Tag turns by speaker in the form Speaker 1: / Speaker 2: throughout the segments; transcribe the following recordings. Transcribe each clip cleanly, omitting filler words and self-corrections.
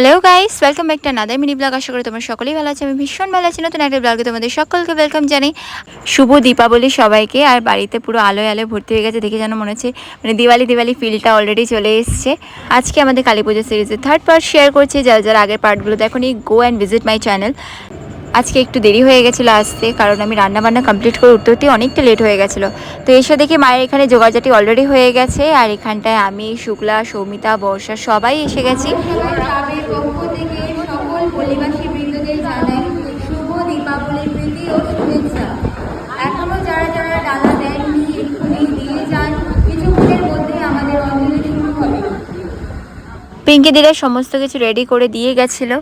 Speaker 1: Hello guys, welcome back to another mini blog. আশা করি তোমরা সকলেই ভালো আছো। আমি ভীষণ ভালো আছি। নতুন একটা ব্লগে তোমাদের সকলকে ওয়েলকাম জানাই। শুভ দীপাবলি সবাইকে। আর বাড়িতে পুরো আলোয় আলোয় ভর্তি হয়ে গেছে, দেখে যেন মনে হচ্ছে মানে দিওয়ালি ফিলটা অলরেডি চলে এসছে। আজকে আমাদের কালী পুজো সিরিজের থার্ড পার্ট শেয়ার করছি। যারা যারা আগের পার্টগুলো দেখোনি, go and visit my channel. আজকে একটু দেরি হয়ে গেছিলো আসতে, কারণ আমি রান্নাবান্না কমপ্লিট করে উঠতে অনেকটা লেট হয়ে গেছিলো। তো এসে দেখি মায়ের এখানে জোগাড়জাটি অলরেডি হয়ে গেছে। আর এখানটায় আমি, শুক্লা, সৌমিতা, বর্ষা সবাই এসে গেছি। শুভ দীপাবলির প্রীতি ও শুভেচ্ছা। এখনো যারা যারা ডালা দেননি এক্ষুনি দিয়ে যান, কিছুক্ষণের মধ্যে আমাদের অঞ্জলি শুরু হবে। পিঙ্কি দিদা সমস্ত কিছু রেডি করে দিয়ে গেছিলো।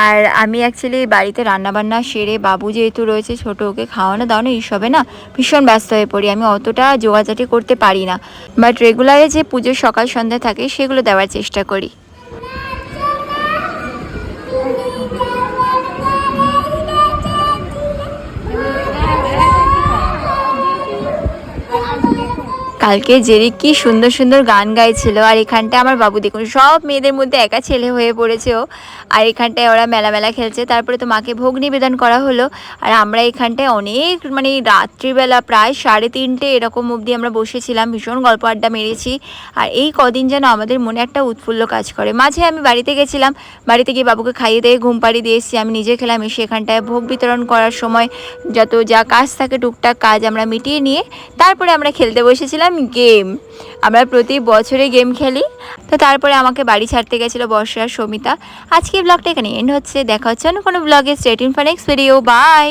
Speaker 1: আর আমি অ্যাকচুয়ালি বাড়িতে রান্নাবান্না সেরে, বাবু যেহেতু রয়েছে ছোটো, ওকে খাওয়ানো দাওয়ানো এইসবে না ভীষণ ব্যস্ত হয়ে পড়ি। আমি অতটা জোগাড়জাটি করতে পারি না, বাট রেগুলারে যে পুজোর সকাল সন্ধ্যা থাকে সেগুলো দেওয়ার চেষ্টা করি। কালকে জেরি কি সুন্দর সুন্দর গান গাইছিল। আর এখানটায় আমার বাবু দেখুন, সব মেয়েদের মধ্যে একা ছেলে হয়ে পড়েছে ও। আর এখানটায় ওরা মেলা মেলা খেলছে। তারপরে তো মাকে ভোগ নিবেদন করা হলো। আর আমরা এখানটায় অনেক মানে রাত্রিবেলা প্রায় 3:30 এরকম অবধি আমরা বসেছিলাম, ভীষণ গল্প আড্ডা মেরেছি। আর এই কদিন যেন আমাদের মনে একটা উৎফুল্ল কাজ করে। মাঝে আমি বাড়িতে গেছিলাম, বাড়িতে গিয়ে বাবুকে খাইয়ে দিয়ে ঘুম পাড়িয়ে দিয়ে এসেছি। আমি নিজে খেলাম, এসে এখানটায় ভোগ বিতরণ করার সময় যত যা কাজ থাকে টুকটাক কাজ আমরা মিটিয়ে নিয়ে তারপরে আমরা খেলতে বসেছিলাম গেম। আমরা প্রতি বছরে গেম খেলি। তো তারপরে আমাকে বাড়ি ছাড়তে গেছিলো বর্ষা আর সৌমিতা। আজকের ব্লগটা এখানে এন্ড হচ্ছে। দেখা হচ্ছে অন্য কোনো ব্লগে। Stay tuned for next video. By.